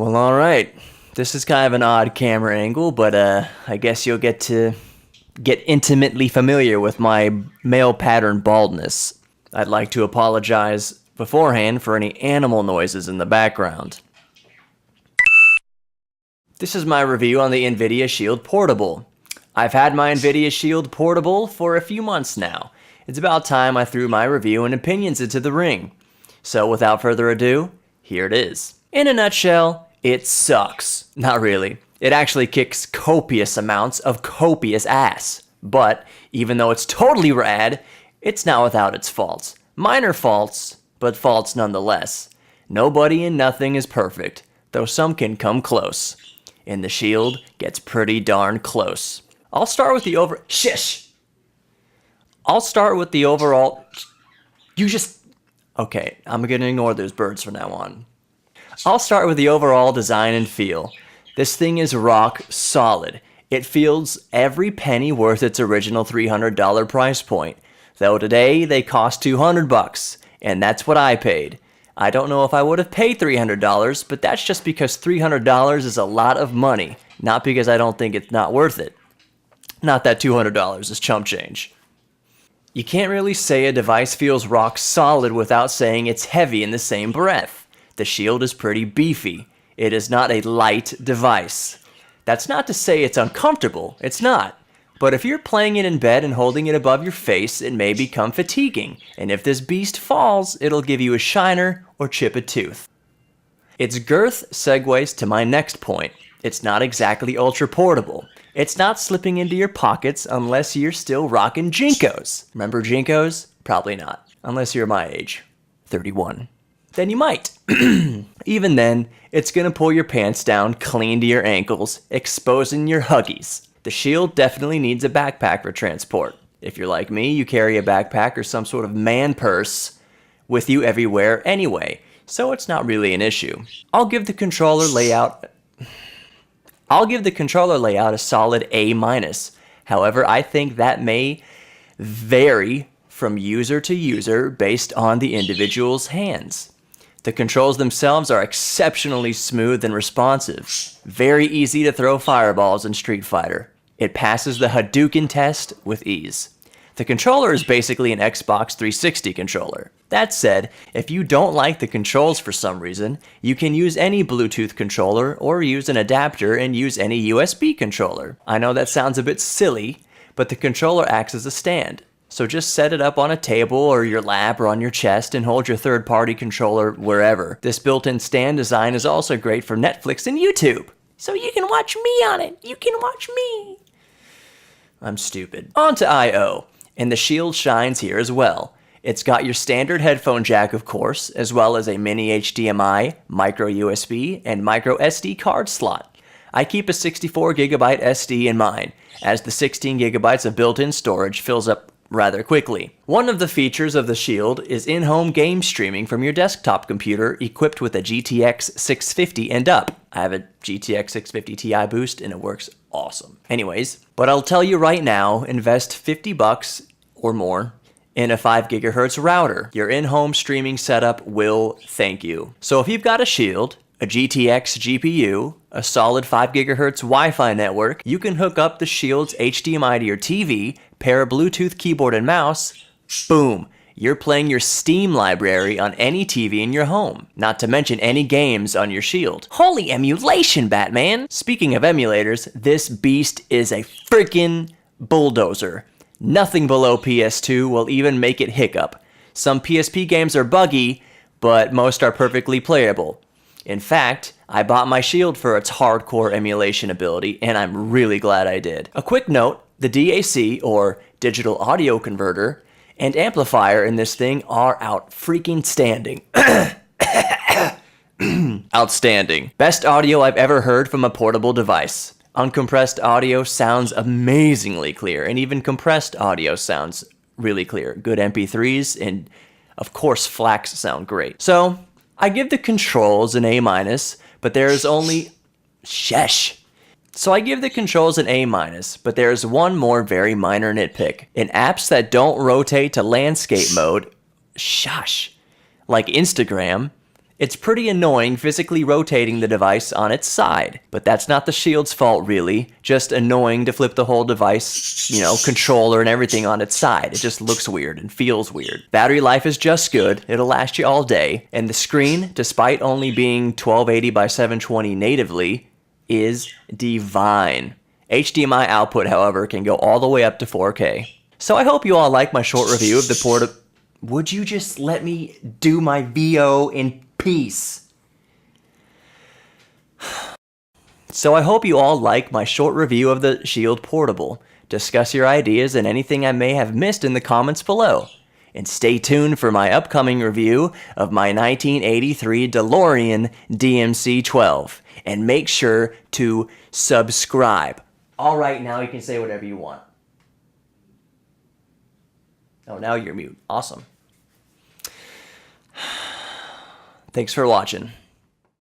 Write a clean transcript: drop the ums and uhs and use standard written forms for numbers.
Well, alright. This is kind of an odd camera angle, but I guess you'll get to get intimately familiar with my male pattern baldness. I'd like to apologize beforehand for any animal noises in the background. This is my review on the Nvidia Shield Portable. I've had my Nvidia Shield Portable for a few months now. It's about time I threw my review and opinions into the ring. So without further ado, here it is. In a nutshell, it sucks. Not really. It actually kicks copious amounts of copious ass. But even though it's totally rad, it's not without its faults. Minor faults, but faults nonetheless. Nobody and nothing is perfect, though some can come close. And the Shield gets pretty darn close. I'll start with the overall... Okay, I'm gonna ignore those birds from now on. I'll start with the overall design and feel. This thing is rock solid. It feels every penny worth its original $300 price point. Though today they cost $200, and that's what I paid. I don't know if I would have paid $300, but that's just because $300 is a lot of money, not because I don't think it's not worth it. Not that $200 is chump change. You can't really say a device feels rock solid without saying it's heavy in the same breath. The Shield is pretty beefy. It is not a light device. That's not to say it's uncomfortable, it's not. But if you're playing it in bed and holding it above your face, it may become fatiguing. And if this beast falls, it'll give you a shiner or chip a tooth. Its girth segues to my next point. It's not exactly ultra portable. It's not slipping into your pockets unless you're still rocking Jinkos. Remember Jinkos? Probably not. Unless you're my age, 31. Then you might. Even then, it's gonna pull your pants down clean to your ankles, exposing your huggies. The Shield definitely needs a backpack for transport. If you're like me, you carry a backpack or some sort of man purse with you everywhere anyway, so it's not really an issue. I'll give the controller layout a solid A-. However, I think that may vary from user to user based on the individual's hands. The controls themselves are exceptionally smooth and responsive. Very easy to throw fireballs in Street Fighter. It passes the Hadouken test with ease. The controller is basically an Xbox 360 controller. That said, if you don't like the controls for some reason, you can use any Bluetooth controller or use an adapter and use any USB controller. I know that sounds a bit silly, but the controller acts as a stand. So just set it up on a table or your lap or on your chest and hold your third-party controller wherever. This built-in stand design is also great for Netflix and YouTube. So you can watch me on it. You can watch me. I'm stupid. On to I/O. And the Shield shines here as well. It's got your standard headphone jack, of course, as well as a mini HDMI, micro USB, and micro SD card slot. I keep a 64GB SD in mine, as the 16GB of built-in storage fills up rather quickly. One of the features of the Shield is in-home game streaming from your desktop computer equipped with a GTX 650 and up. I have a GTX 650 Ti boost and it works awesome. Anyways, but I'll tell you right now, invest $50 or more in a 5 GHz router. Your in-home streaming setup will thank you. So if you've got a Shield, a GTX GPU, a solid 5 GHz Wi-Fi network, you can hook up the Shield's HDMI to your TV, pair a Bluetooth keyboard and mouse, boom, you're playing your Steam library on any TV in your home, not to mention any games on your Shield. Holy emulation, Batman! Speaking of emulators, this beast is a freaking bulldozer. Nothing below PS2 will even make it hiccup. Some PSP games are buggy, but most are perfectly playable. In fact, I bought my Shield for its hardcore emulation ability, and I'm really glad I did. A quick note, the DAC, or digital audio converter, and amplifier in this thing are outstanding. Outstanding. Best audio I've ever heard from a portable device. Uncompressed audio sounds amazingly clear, and even compressed audio sounds really clear. Good MP3s, and of course FLACs sound great. So, I give the controls an A-, but there is only... So I give the controls an A-, but there is one more very minor nitpick. In apps that don't rotate to landscape mode, like Instagram, It's pretty annoying physically rotating the device on its side, but that's not the Shield's fault really, just annoying to flip the whole device, controller and everything on its side. It just looks weird and feels weird. Battery life is just good, it'll last you all day, and the screen, despite only being 1280 by 720 natively, is divine. HDMI output, however, can go all the way up to 4K. So I hope you all like my short review of the portable... Would you just let me do my VO in peace? So I hope you all like my short review of the Shield Portable. Discuss your ideas and anything I may have missed in the comments below. And stay tuned for my upcoming review of my 1983 Delorean DMC-12. And make sure to subscribe. All right, now you can say whatever you want. Oh, now you're mute. Awesome. Thanks for watching.